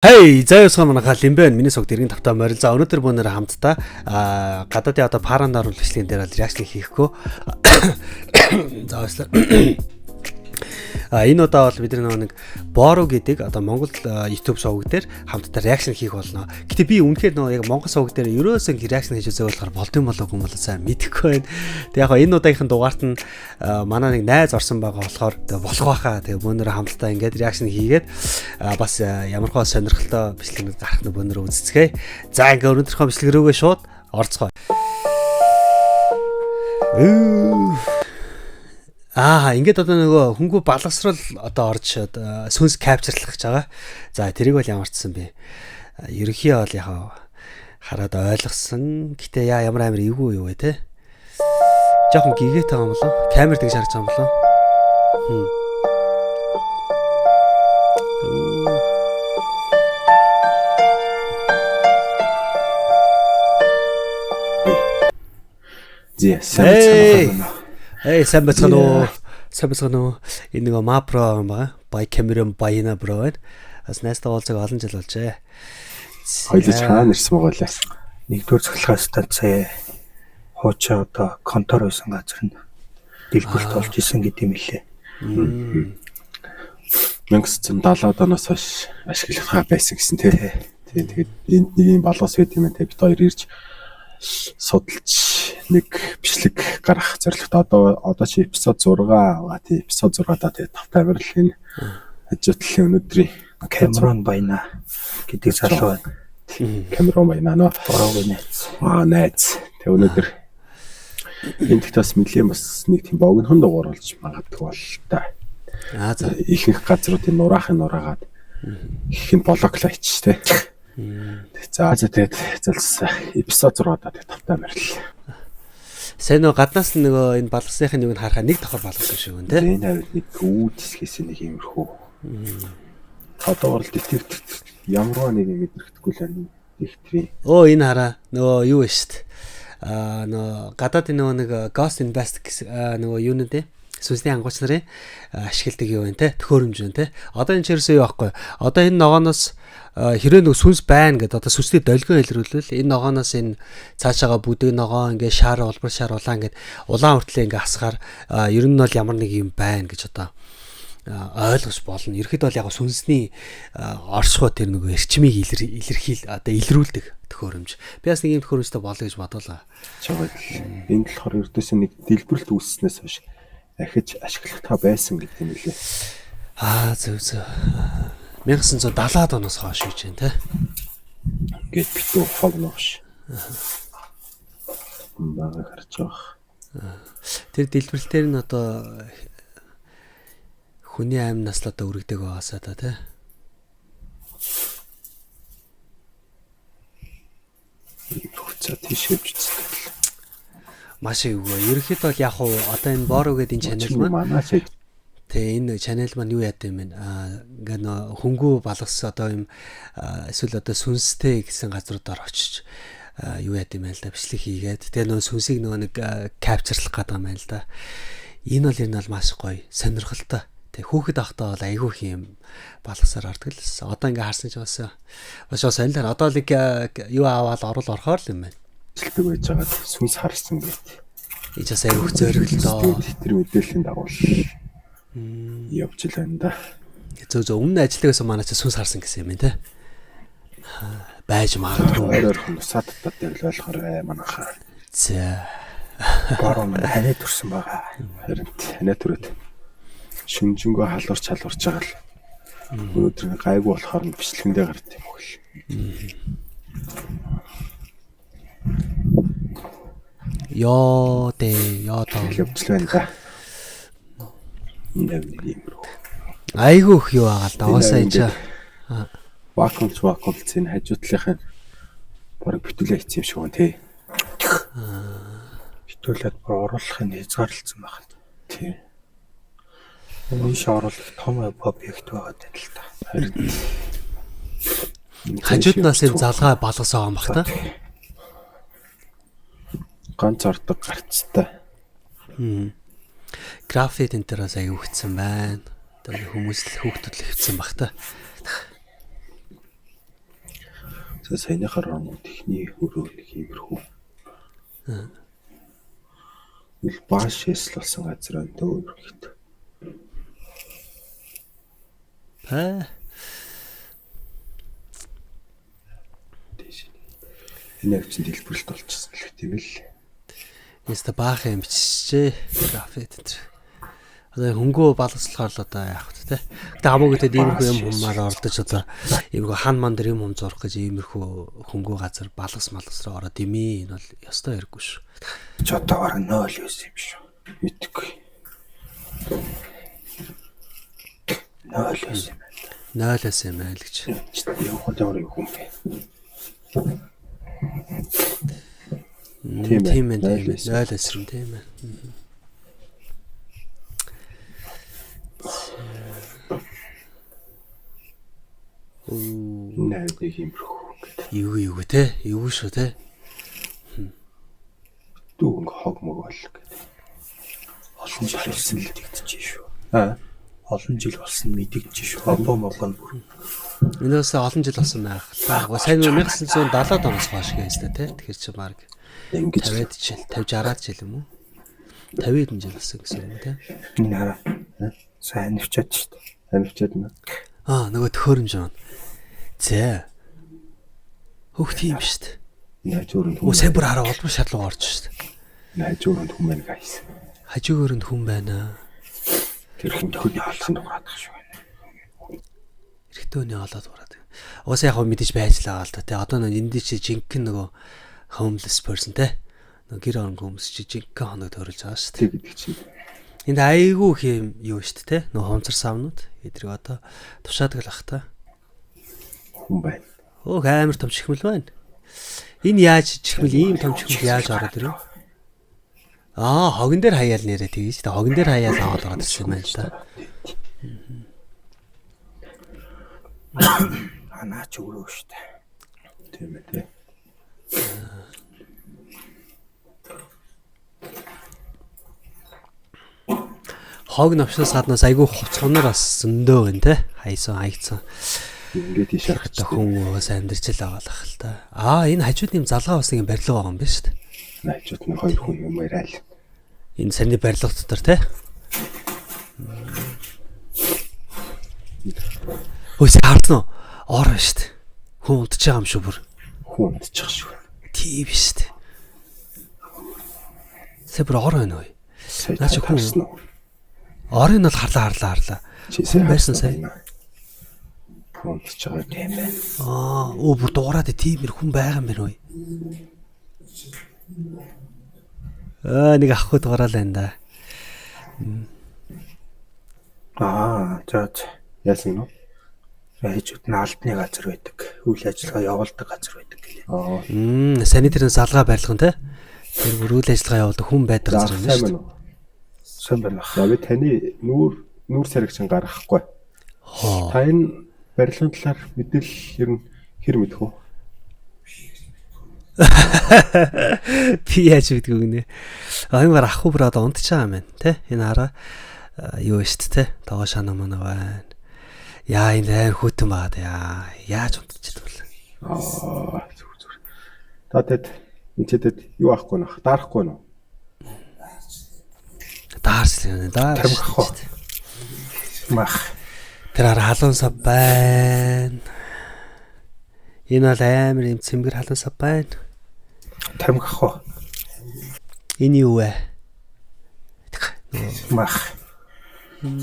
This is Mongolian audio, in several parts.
Хей, заяасаа манайха лимбэн миний согд иргэн тавтаа морил. За өнөөдөр бүүнээр хамтдаа гадаадын одоо паранд оруулах бичлэгэн дээр бол реакшн хийхгүй. За баярлалаа. Энэ удаа бол бид нэг Боро гэдэг одоо Монгол YouTube суваг дээр хамтдаа реакшн хийх болно. Гэтэ би үнэхээр яг Монгол суваг дээр ерөөсөн реакшн хийж үзэх болохоор болдсон болоогүй юм бол сайн мэдэхгүй байна. Тэг яг энэ удаагийнхан дугаарт нь манай нэг найз орсон байгаа болохоор болох байхаа. Тэг бөөнөрөө хамтдаа ингээд реакшн хийгээд бас ямархаа сонирхолтой бичлэгнүүд гарах нь бөөнөрөө үзцгээе. За ингээд өнөөдрийнхөө бичлэг рүүгээ шууд орцгоо. Ингээд одоо нөгөө хөнгөө балгасрал одоо орж сүнс капчрлах гэж байгаа. За тэрийг бол ямарчсан бэ? Ерөнхий бол яг хараад ойлгосон. Гэтэ ямар амар эвгүй юу вэ те? Жохон гигээд байгаа юм болоо. Камер тэгж харж байгаа юм болоо. Сайн бацхан уу. Энэ нэг мапро юм байна. Бай камерам байна бро. Бас найстаа уулзаг олон жил болжээ. Хоёул хаана ирсэн байгаа лээ. Нэгдүгээр цахилгаан станцаа хуучаа одоо контор байсан газар нь дэлбэрт болж исэн гэдэг юм лээ. 1970-аад оноос хойш ашиглах байсан гэсэн тий. Тэгээд энд нэг юм балгас байт юм те. Бид хоёр ирж судалж нэг бичлэг гаргах зорилготой одоо чи эпизод 6 тий эпизод 6 даа тий тавтай барилгын ажиглалын өнөөдрийн Камерон байна гэдэг залуу байна. Камерон байна нөө Бороогийн найз. Найз. Тэг өнөөдөр энд бас нэлийн бас нэг тийм богинохон дугаар болж магадгүй бол та. За ихэнх газруудын нураагаад их юм блоклайч тий. За тэгээд залс эпизод 6 даа тэгээд тавтай барил. Сайн нөгөө гаднаас нөгөө энэ балгасныхын юуг нь харахаа нэг давхар балгас шиг байна тий. Энэ хавьд нэг үүдсгээс нэг юмрхүү. Одоо бол детектив ямар нэг мэдрэхгүй л байна. Диктрийн. Энэ хараа нөгөө юу вэ штт. Нөгөө гадаадын нөгөө нэг Ghost Invest нөгөө юу нэ сүнсний ангууч нарын ашигладаг юу вэ те төхөөрөмж байна те. Одоо энэ чирсэн юу аахгүй. Одоо энэ ногооноос хэрэг нэг сүнс байна гэдэг одоо сүнсний долгион илрүүлвэл энэ ногооноос энэ цаашаага бүдэг ногоо ингээ шаар улбар шаар улаан ингээд улаан хүртлээ ингээ асгаар ер нь бол ямар нэг юм байна гэж одоо ойлгож болно. Ерхэд бол яг сүнсний оршихуй тэр нөгөө эрчмийг илэрхийл одоо илрүүлдэг төхөөрөмж. Би бас нэг юм төхөөрөмжтэй болоо гэж бодлоо. Чагаад энэ болохоор ердөөсөө нэг дэлбэрэлт үүснээс хойш ахиж ашиглахтаа байсан гэдэг юм лээ. Зөв. 1970-аад оноос хойш гэж байна те. Ингээд битүү хогноош. Бага харж байгаа. Тэр дэлбэрэлтээр нь одоо хүний амь наслаад өргөдөг байгаасаа та те. Хуцаа тийшээвч үзсэн. Маш эвгүй. Ерөнхийдөө бол яг одоо энэ Боро гэдэг энэ чанал маань тэгээ энэ чанал маань юу яадаг юм бэ? Ингээ хөнгөө балгас одоо юм эсвэл одоо сүнстэй гэсэн газруудаар очиж юу яадаг юм байл да бичлэг хийгээд тэгээ нөгөө сүнсийг нөгөө нэг капчрлах гэдэг юм байл да. Энэ бол ер нь бол маш гоё, сонирхолтой. Тэг хүүхэд ахтаа бол айгүй юм балгасаар ордог л. Одоо ингээ харсан ч бас сонирхол. Одоо нэг юу аваад орохоор л юм байна. Бичлэг байж байгаа сүнс харсан гэдэг. Ич бас айгүй зөөрөлтөө. Тэр мэдээллийн дагуу явж л байна да. Зөв өмнө ажиллагаас манай ч сүнс харсан гэсэн юм те. Байж магадгүй. Ойрхон садтад яг л болохоор манайхаа. За. Бороо маань ханаа төрсөн байгаа. Харин ханаа төрөөд шүнжэнгөө халуурч байгаа л. Өнөөдөр гайгүй болохоор бичлэгэндээ гард юм уу гэл. Яа таа явж л байна да. Нэг юм руу. Айгүй их юу байгаа л да. Уусаа энэ вакуум цэн хажуудлынхаа бараг бүтүүлээ хийсэн юм шиг байна тий. Битүүлээд оруулахын хязгаарлалцсан байна. Тий. Энэ оруулах том объект байгаа л та. Харин хажууднаас юм залгаа балгас байгаа юм бах та. Ганц ордог гарцтай. Графит энтерээс аяг өгцөн байна. Одоо хүмүүс л хүүхдүүд л хэвцэн бах та. Саяныхаар орнууд ихний өрөө нэг иймэрхүү. Ил бааш шээсэл болсон газар байна дөө үргэлт. Энэ чинь дэлбэрэлт болчихсон л тийм л. Яста баах юм биччихээ. Графит энэ. Одоо хөнгөө балгацлахаар л одоо яах вэ те. Гэтэ хамаагүй те иймэрхүү юм хумаар оролдож одоо иймэрхүү хан ман дээр юм зурх гэж иймэрхүү хөнгөө газар балгас руу ороод имээ энэ бол ёстой хэрэггүй шүү. Ч одоогоор 0 байсан юм шүү. Мэдгүй. 0 байсан юм. 0 байсан юм аа л гэж. Явахад ямар юм бэ? Тийм ээ. 0 эсрэг тийм ээ. Нэг иймэрхүү. Юу те? Юу шүү те? Дүүн хог мог бол гэдэг. Олон жил болсон мэдэгдэж шүү. Олон жил болсон мэдэгдэж шүү. Обо могон бүр. Энэс олон жил болсон байх. Сайн 1970-аад оноос хойш гэжтэй те. Тэгэхээр чи баг Ингэж 50-аад жил, 50-60-аад жил юм уу? 50-аад жил болсон гэсэн юм те. Энэ хараа. Сайн нэвчээд шүү дээ. амжилтад нь. Нөгөө төхөөрөмж байна. За. Хөхт юм шүү дээ. Найжууранд Оо сайн бүр хараа олбор шатлуу орж шүү дээ. Найжууранд хүн байна гайс. Хажуугаарнд хүн байна. Тэр хүн төхөний олсон дугаадах шүү байна. Эрэгтөөний олоод ураад. Уус яг мэдээж байжлаа л та. Тэ одоо энд чи жинхэнэ нөгөө homeless person те. Нөгөө гэр орон хүмүүс чи жинхэнэ хоног төрүүлж байгаа шүү дээ. Тэг гэдэг чинь. Энд айгүй их юм юу шүү дээ те. Нөгөө хонцор савнууд эдрийг одоо тушаадаг л ах та. Хүн байна. Оо амар том чихмэл байна. Энэ яаж чихмэл ийм том чихмэл яаж ороод ирв? Хогон дээр хаяал нэрээ тэгэж та хогон дээр хаяал аваад ороод ирсэн юм байна л та. Наач өрөө шүү дээ. Тийм ээ тий. Хог навшнаас гаднаас айгүй хувцгоноор бас зөндөө гэн те. Хаягдсан. Ингээд тийш та хүн уус амьдарч л байгаа л ах л та. Энэ хажууд юм залгаа бас нэг барилга байгаа юм байна шүү дээ. Найжууд нь хоёр хүн юм яриад. Энэ саний барилга дотор те. Өөс хаарсан уу? Ороо шүү дээ. Хүн унтж байгаа юм шүү бүр. Хүн унтчих шүү. Тийм шүү дээ. Сэбэр ороо байна уу? Наач хүн. Орын бол харлаа. Чисээ байсан сайн. Унтж байгаа тийм байна. Бүр дуурайд тиймэр хүн байгаа юм байна уу? Нэг ахгүй дуурал энэ да. За. Яасан нь? Хажууд нь албаны газар байдаг. Үйл ажиллагаа явуулдаг газар байдаг гэлээ. Саний тэрэн залгаа барилга нь те. Тэр бүр үйл ажиллагаа явуулдаг хүн байдаг газар юм шүү дээ. Сайн байна. Яг таны нүүр сариг чинь гаргахгүй. Та энэ барилгын талаар мэдээлэл ер нь хэр мэдэх вэ? Би яаж мэдгүй гинэ. Энэ бар ахгүй бүр одоо унтж байгаа юм байна те. Энэ хараа юу шүү дээ те. Того шана мана байна. Яа энэ хүүтэн баад яа. Яаж унтчихд вэ? Зүгээр. Та тэд энэчэд юу ахгүй нөх? Дарахгүй нь. Даарч л юм даа. Мах. Тэр халуун сав байна. Энэ бол амар юм цэмгэр халуун сав байна. Тамгах уу. Энэ юу вэ? Мах. Тэр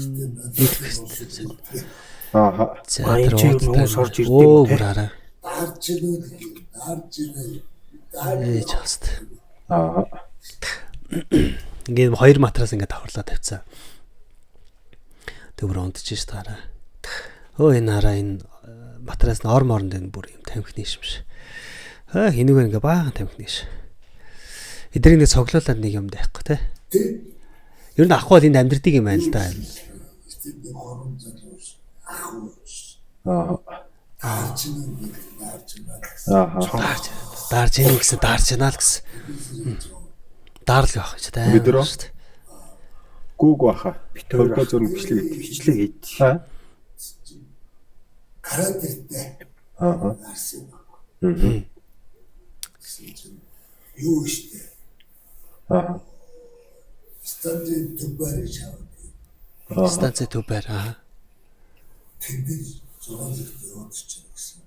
уус орж ирдэг юм те. Даарч ирээ. Just. Ингээд хоёр матраас ингээд давхарлаа тавьцаа. Тэг бүр унтж ш таараа. Энэ хараа энэ матраас нь орморнд энэ бүр юм тамхины шимш. Хинүүг ингээ баахан тамхины ш. Эдрийг нэг цоглуулаад нэг юм байхгүй те. Ер нь ахгүй бол энд амьдрдыг юм байна л да. Даарч ийн гэсэн даарч яана л гэсэн. Даарл явах гэж таа. Бидэрөө гүүг баха. Битүүр зураг бичлэг хийд. Хараатай. Юу штэ. Станцын төбөр шаваад. Станцын төбөр Тэндээ 6 зэрэг явуулчих гэсэн.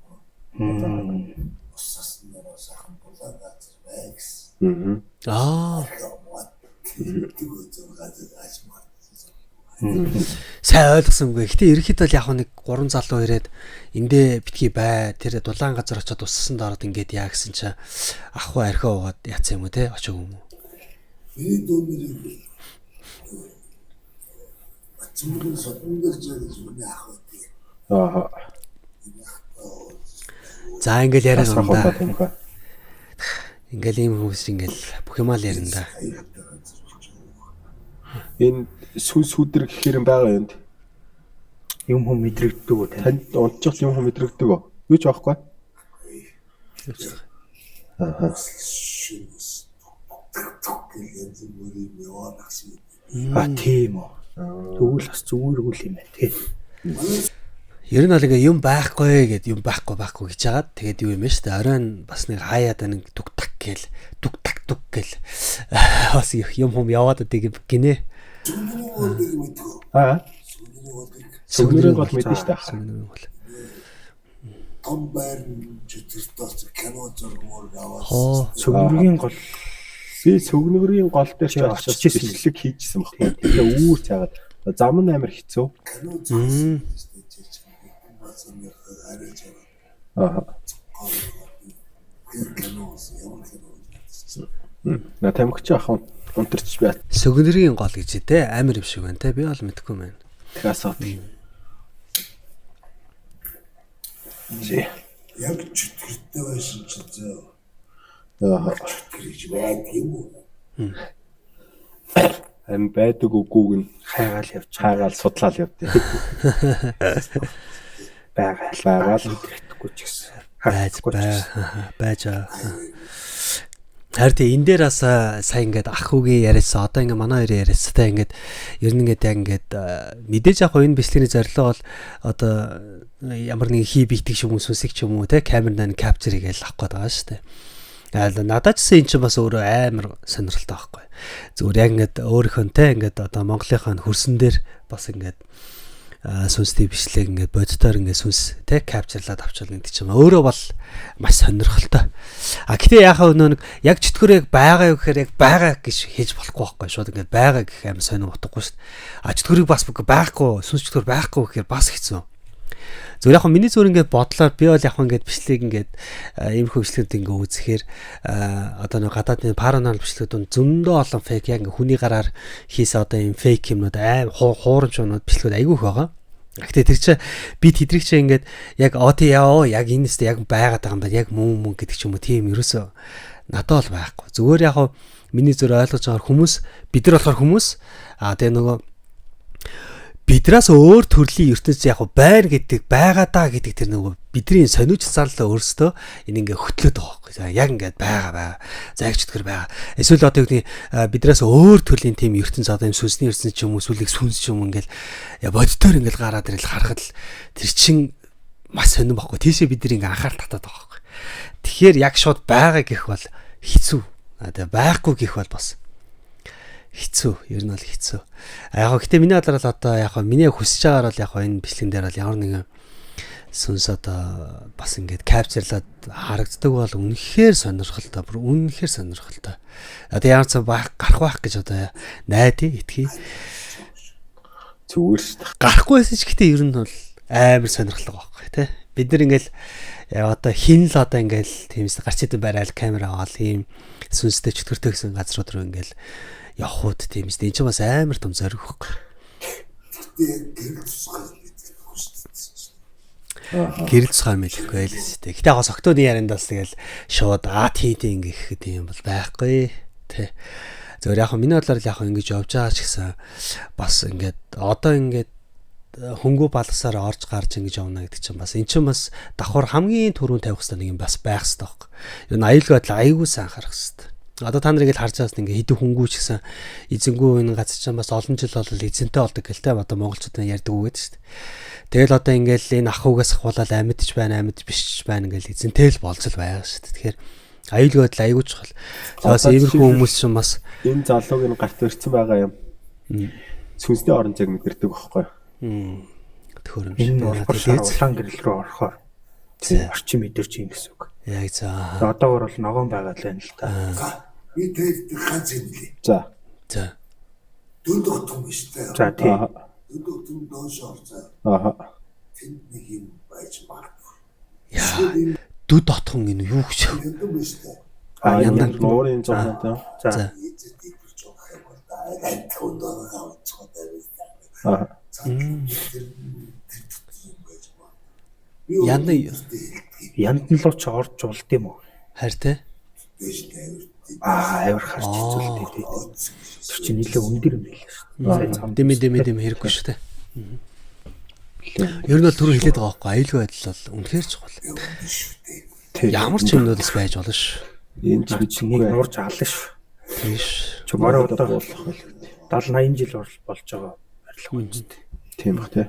Усаас нэрээ сайхан булаа газар бай гэсэн. Сайн ойлгосонгүй. Гэтэ ерөнхийдөө л яг нэг 3 залуу ирээд эндээ битгий бай. Тэр дулаан газар очиод уссанд ороод ингээд яа гэсэн чи ах уу архиа уугаад яцсан юм уу те очоогүй юм уу? Миний дүүмэр ачмын содонгол зэрэг миний ах уу. За ингээл яриад худаа байна. тийм хөө. Ингээл ийм хүмүүс ингээл бүх юмаа л ярина да. Энэ сүдэр гэхээр юм байгаа юм. Юм хүм мэдрэгддэг үү тань? Танд унтчих юм хүм мэдрэгддэг үү? Юу ч байхгүй. Тийм үү. Тэгвэл бас зүгээргүй юм байна тий. Ер нь бол ингээ юм байхгүй гэд юм байхгүй гэж хагаад тэгээд юу юм бэ штэ оройн бас нэг хаяад нэг дүг так гээл бас юм хүм яваад идэг гинэ. Сүгнэрийн гол мэдэн штэ. Том байрны чөтөртөөс кино зургуур аваад. Сүгнэрийн гол Би сүгнэрийн гол дээр ч очиж бичлэг хийжсэн баг. Тэгээ үүр цаагаад зам нь амар хэцүү. На тамхич ахын унтарч бай. Сүгнэрийн гол гэж те амар юм шиг байна те би бол мэдэхгүй байна. Тэгасаа. Яг чөтгөртэй байсан ч зөө. Чөтгөрч байд юм уу? Ам байдаг үгүйг нь хайгаал судлаал явдیں۔ Байгаал мэдрэхгүй ч гэсэн. Байж харин энэ дээр бас сайн ингээд ах үгийн яриадсан одоо ингээд манай хоёрын яриадсан та ингээд ер нь ингээд яг ингээд мэдээж яг энэ бичлэгийн зорилго бол одоо ямар нэг хий битгий ч юм уу сүнсэг ч юм уу те камерын капчер хийгээл авах гээд байгаа шүү дээ. Надад ч энэ чинь бас өөрөө амар сонирхолтой байхгүй. Зүгээр яг ингээд өөрийнхөө те ингээд одоо Монголынхаа хөрсөн дээр бас ингээд сүнстэй бичлэг ингээд боддоор ингээд сүнс те капчрлаад авчвал гэдэг чинь өөрөө бол маш сонирхолтой. Гэтээ яхаа өнөө нэг яг чөтгөр яг байгаа юу гэхээр яг байгаа гэж хийж болохгүй байхгүй шууд ингээд байгаа гэх амар сонир утгагүй шүү дээ. Чөтгөрийг бас байхгүй сүнс чөтгөр байхгүй гэхээр бас хэцүү. Зүгээр яг миний зүгээр ингээд бодлоор би бол яг ингээд бичлэг ингээд иймэрхүү бичлэгүүд ингээд үзэхээр одоо нэг гадаадны паранормал бичлэгүүд зөндөө олон фейк яг ингээд хүний гараар хийсэн одоо ийм фейк юмнууд аим хуурамч юмнууд бичлэгүүд айгүйх байгаа. Гэхдээ тэр чинь би тэдрийг чинь ингээд яг яг энэс яг байгаад байгаа юм байна. Яг мөн гэдэг ч юм уу тийм ерөөсөө надад бол байхгүй. Зүгээр яг миний зүгээр ойлгож байгаа хүмүүс бид нар болохоор хүмүүс тэгээ нөгөө бидраас өөр төрлийн ертөнц яг байр гэдэг байгаа даа гэдэг тэр нөгөө бидний сониуч цаалаа өөрсдөө энэ ингээ хөтлөөд байгаа байхгүй. Яг ингээд байгаа. За яг чөтгөр байгаа. Эсвэл одоо юуны бидраас өөр төрлийн тийм ертөнц одоо юм сүнсний ертөнц ч юм уу сүлэг сүнс ч юм ингээл боддоор ингээл гараад ирэл харахад тэр чин маш сонирн байхгүй. Тийшээ бид нэг анхаарал татаад байгаа байхгүй. Тэгэхээр яг шууд байгаа гэх бол хэцүү. Тэгээ байхгүй гэх бол бас хэцүү. Ер нь бол хэцүү. Яг гэхдээ миний бодлоор л одоо яг миний хүсэж байгаагаар бол яг энэ бичлэгэн дээр бол ямар нэгэн сүнс одоо бас ингээд капчрлаад харагддаг бол үнэхээр сонирхолтой. Бүр үнэхээр сонирхолтой. Одоо ямар ч гарах байх гэж одоо найдаа итгэе. Зүгээр шүү дээ. Гарахгүй байсан ч гэхдээ ер нь бол амар сонирхолтой байхгүй тий. Бид нар ингээл одоо хин л одоо ингээл тиймээс гарч идэв барайл камера аваад ийм сүнстэй чөтгөртэй гэсэн газрууд руу ингээл явхууд тийм ээ. Энд чинь бас амар том зориг хөөх. Гэрэл цусгаар мэдхгүй л өстэй. Гэтэ яг согтооны яриандаас тэгэл шууд тийм гэх юм бол байхгүй тий. Зөвөр яг миний бодлоор яг ингэж явж байгаа ч гэсэн бас ингээд одоо ингээд хөнгөө балгасаар орж гарч ингэж явна гэдэг чинь бас эн чинь бас давхар хамгийн түрүүнд тавих хэрэгтэй нэг юм бас байх хэрэгтэй байхгүй. Юу аюулгүй байдал аягүй сайн анхаарах хэрэгтэй. Одоо та нарыг л харж байгаас ингээ хэдэн хөнгүү ч гэсэн эзэнгүү энэ газар чинь бас олон жил бол эзэнтэй болдог гэлтэй одоо монголчууд ярьдаг үг гэдэг шүү дээ. Тэгэл одоо ингээл энэ ахугаас ахуулаад амьдч байна, амьд биш ч байна ингээл эзэнтэй л болж л байгаа шүү дээ. Тэгэхээр аюулгүй байдал аягүй чухал. Бас иймэрхүү хүмүүс чинь бас энэ залууг нь гарт ирсэн байгаа юм. Сүнсний орон зайг мэдэрдэг байхгүй. төхөөрөмж. Энэ болохоор улаан гэрэл рүү орохоор орчин мэдэрч юм гэсэн үг. Яг за. Одоогор бол ногоон байгаа л байна л та. Би тэр ганц юм лээ. За. За. Дөрөв том биш үү? За тийм. Дөрөв том доош орцоо. Аха. Тэнд нэг юм байж магадгүй. Яа. Дүд дотхон энэ юу гэж. Тэнд биш үү? Яндар нуурын зураг таа. За. Эцэд ирж байгаа юм бол айн төвдөө авчихсан даа. Аа. Яна Янд нь луу ч орж болд юм уу? харь те. Авир харч зүйлтэй тий. Тэр чинь нэлээ өндөр юм байл шүү. Дэм хэрэггүй шүү те. Ер нь бол түрүү хэлээд байгаа байхгүй аюулгүй байдал бол үнэхээр чухал. Ямар ч юмнуудаас байж болно ш. Энэ ч бид Нэг нуурж аална шүү. Тийш. Чумаараа одоо 70-80 жил болж байгаа барилга юм чинь. тийм бах тий.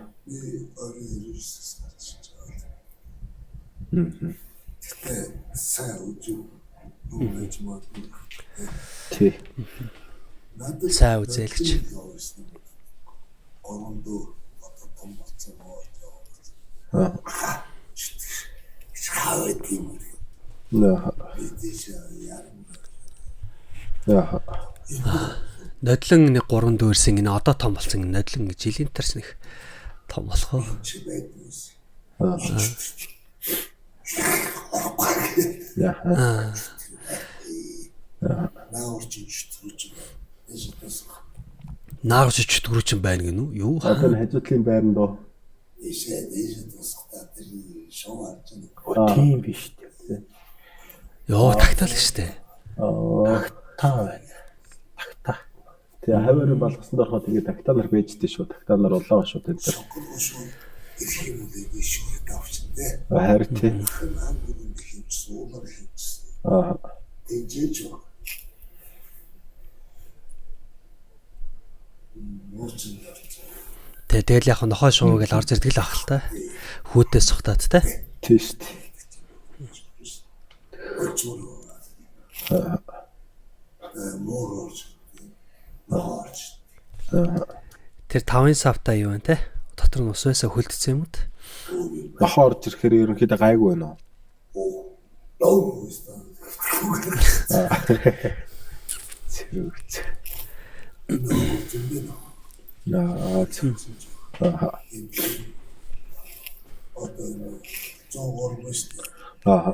Сайн үгүй. Үгүй мод. Тий. Сайн үзээлгч. Орондоо одоо том болсон Аа. Шаваа тийм. Наа. Бидээс ярам. Яа. Нодлон нэг 3 дүүрсэн энэ одоо том болсон энэ нодлон жилийн тарс нэг том болох уу? Чи байдгүйс. Яа. Наурч чөтгөрч байна. Эсэс Наагч чөтгөрч байна гэнэ үү? Юу? Одоо хажуудлын байранд доо. эсэс тусгата тэр шоу арч нэг. Тийм биш тий. Йоо тагтаал штэ. Таа байна. Тэгээ хаваар болгосон дорхоо тэгээ тактаа нар бэжтэй шүү. Тактаа нар улаан шүү энэ төр. Шоколошоо их юм уу би шүү тавьсан дээ. Харин тий. Хамгийн их суулар хийсэн. Аа. Тэжээж юу? Муучин дурч. Тэгэл яг нохоо шуу гэж орж ирдэг л ах л та. Хүүтээс сухтаад те. Тий шүү. Очвол. Морож. Тэр 5 савтаа юу вэ те? Дотор нь ус байсаа хөлдсөн юм уу? Нохоо орж ирэхээр ерөнхийдөө гайгүй байна уу? Оо. Зэрэгч. Наа. Аа. Одоо зоогормост. Аа.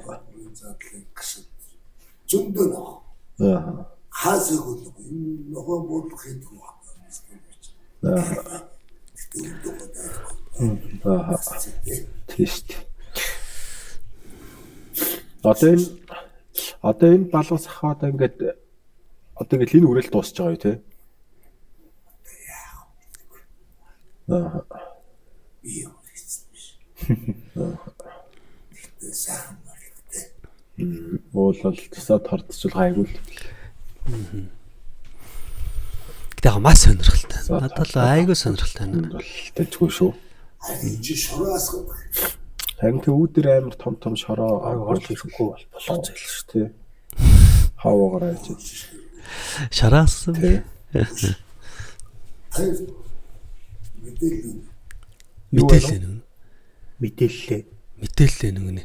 Задлын гэсэн. Зөндөө нөө. Аа. Хаасаг бол энэ ногоо бодлох хийдэг байна. Аа. Тийш. Одоо энэ балгас ахаад ингээд одоо ингээд энэ үрэл дуусч байгаа юу те? Аа. Ийм биш. Сайн байна. Уулал тусаад хортчул гайгүй л. Гэтэ яг маш сонирхолтой. Надад л айгүй сонирхолтой байна. Бол тэжгүй шүү. Чи шороос Харин тэг үүдэр амар том шороо орж ирэхгүй болох зэйл шүү тий. Хаваагаар ажиж. Шараас Тий. мэдээлэл мэдээллээ. мэдээлэл нүгнэ.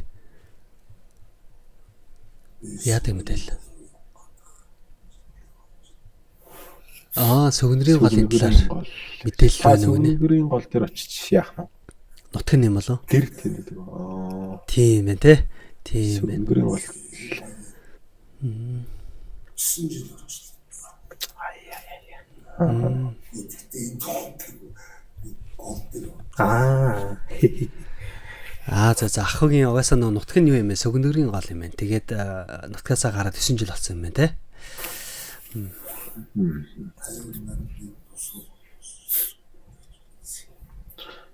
Яадаг мэдээлэл. Сүгнэрийн голын талаар мэдээлэл байна уу нэ? Сүгнэрийн гол дээр очиж яах вэ? Нутгийн юм болов? Тэр гэдэг. Аа. Тийм ээ те. Тийм ээ. Сүгнэрийн гол. жил болчихлоо. За ахыгийн угаасаа нутгийн юу юм бэ? Сүгнэрийн гол юм байна. Тэгээд нутгаасаа гараад 9 жил болсон юм байна те.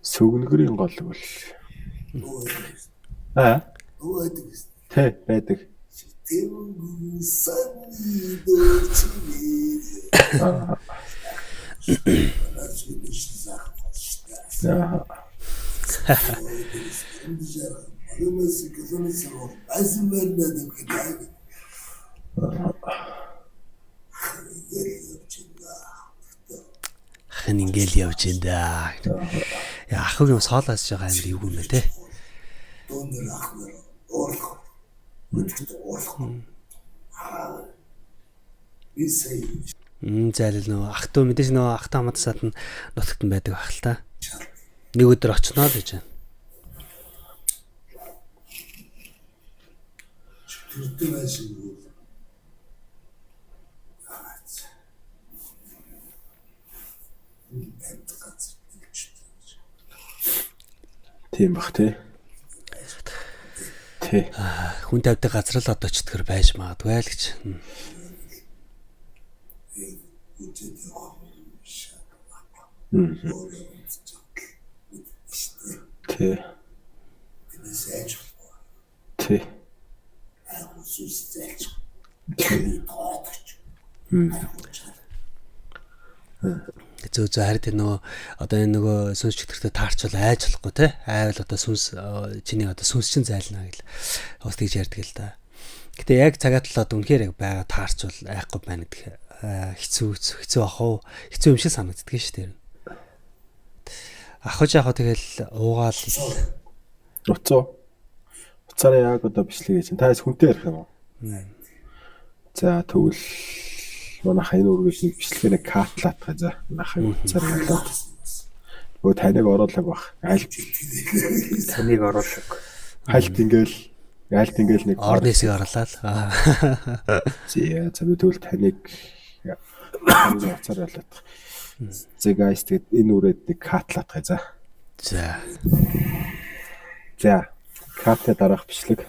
Сүгнэрийн гол бол Нөгөө аа байдаг. тий байдаг. Тэнгүү саний дөрчмээ. Хэн ингээл явж ин да. Яа ахыг юм соолоос байгаа юм юу юм бэ те. Донор ахнаар орлох. Үтгэж орлох. Бисэй. Зайлал нөө ах トゥ мэдээж нөө ах トゥ хамаатсаад нь нутагт нь байдаг ах л та. Нэг өдөр очноо л гэж байна. Тэртээ байсан. Тийм бах тий. Тий. Хүн тавьдаг газар л одоо ч тэр байж магадгүй л гэж. Тий. Тий. Зөө хард нөө одоо энэ нөгөө сүнс чигтэртэй таарчвал айжлахгүй те айвал одоо сүнс чиний одоо сүнс чин зайлна гэл ус тийж ярьдаг л да. Гэтэ яг цагаат л одоо үнэхээр яг байгаа таарчвал айхгүй байна гэх хэцүү ах уу хэцүү юм шиг санагддаг шүү дээ. Ахаж яах вэ тэгэл уугаал уцаараа яг одоо бичлэг хийж та хүнтэй ярих юм уу? За тэгвэл манайхаа энэ үргэлж нэг бичлэгээ катлаад байгаа за манайхаа уцаараа ялаад өө таныг оруулаг бах айлт таныг оруулаг хальт ингээл нэг орны хэсэг орлаа л зээ за би тэгвэл таныг уцаараа ялаад зэ гайс тэгээд энэ үрээд нэг катлаад байгаа за катны дараах бичлэг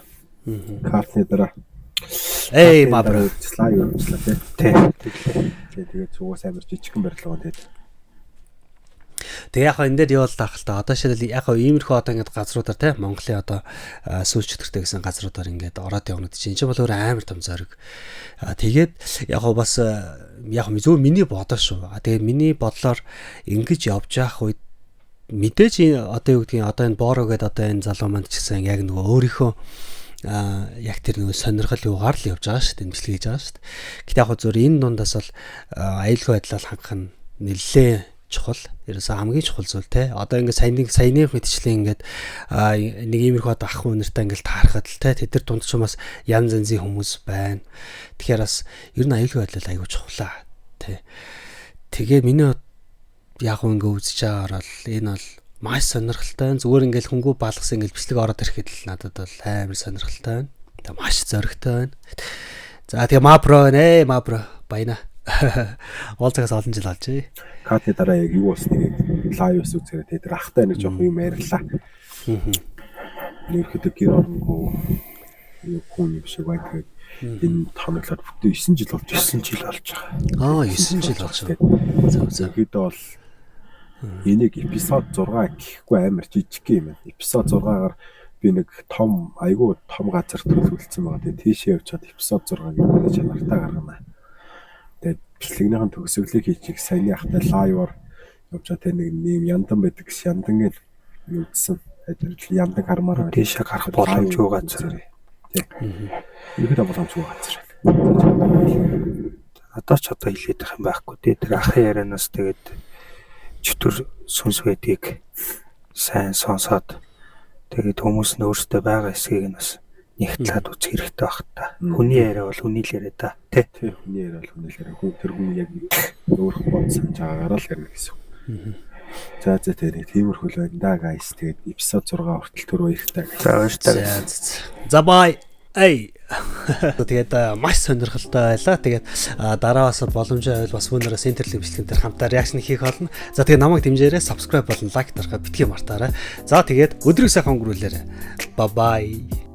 катны дараа эй мабра слайд өргөслөө тий. Тэгээд зүгээс амар жижигхэн барилга гоо тэгээд. Тэгээ яг энэ дээр явал таах л та. Одоо шил яг иймэрхүү одоо ингээд газруудаар тий Монголын одоо сүүлч өдөртэй гэсэн газруудаар ингээд ороод явна гэж. Энд чинь бол өөр амар том зориг. Тэгээд яг бас яг зөв миний бодоо шүү. Тэгээд миний бодлоор ингэж явж явах үед мэдээж одоо юу гэдгийг одоо энэ боороо гэдэг одоо энэ залуу манд ч гэсэн яг нөгөө өөрийнхөө яг тэр нэг сонирхол юугаар л явж байгаа шүү дээ мэдлэг хийж байгаа шүү дээ. Гэтэ яг зөв энэ дундаас бол аюулгүй байдлаар хангах нь нэлээд чухал. Ерөөсөө хамгийн чухал зүйл те. Одоо ингээд саяны мэдчлэн ингээд нэг иймэрхүү ах үнэртэй ингээд таарахад л те. Тэд нар дунд ч бас янз янзын хүмүүс байна. Тэгэхээр бас ер нь аюулгүй байдлал аюул чухлаа те. Тэгээ миний яг ингээд үзэж байгаагаар л энэ бол маш сонирхолтой. Зүгээр ингээл хөнгөө балгасан ингээл бичлэг ороод ирэхэд л надад бол амар сонирхолтой байна. Тэгээ маш зоригтой байна. За тэгээ мабро баяна. Уулзахаас олон жил болж байна. Катны дараа яг юу болсныг лайвс үзээрэй. Тэгээд ахтай нэг жоох юм ярьлаа. Нэрхэд гэр оронгүй юу хүн юм шиг байна. Тэгээд энэ тоноглоод бүтэн 9 жил болж байгаа. 9 жил болж байгаа. За хэд бол энийг эпизод 6 гэхгүй амар жижиг юм байна. Эпизод 6-аар би нэг айгүй том газар төлөвлөсөн байгаа. Тэгээ тийшээ явж чад эпизод 6-ыг нэг чанартай гаргана. Тэгээд бичлэгнийхэн төгсгөлийг хийчих саяны ахтай лайваар явж чад нэг нэм яндан байдаг ш яндангийн үзсэн. Тэгээд яндан хармаар тийшээ гарах боломжгүй газар. Тийм. Ихэд боломжгүй газар. Одоо ч одоо хэлээд байх юм байхгүй тий. Тэр ахын ярианаас тэгээд чөтгөр сүнс байдгийг сайн сонсоод тэгээд хүмүүс нь өөрсдөө байгаа эсгийг нь бас нэгтлээд үзэх хэрэгтэй байх та. Хүний яриа бол хүний л яриа та. Тий. Хүний яриа бол хүний л яриа. Тэр хүн яг өөрөө бод санаж байгаагаар л ярина гэсэн. За тэгээд тиймэрхүү л байна да guys. Тэгээд эпизод 6 хүртэл түр баяртай. За баяртай. За bye. Эй. Тэгээд маш сонирхолтой байлаа. Тэгээд дараа бас боломжтой байвал бас өнөөдөр Central бичлэгээр хамтаа реакшн хийх болно. За тэгээд намайг дэмжээрэй, subscribe болон лайк дарахаа битгий мартаарай. За тэгээд өдрийг сайхан өнгөрүүлээрэй. Bye bye.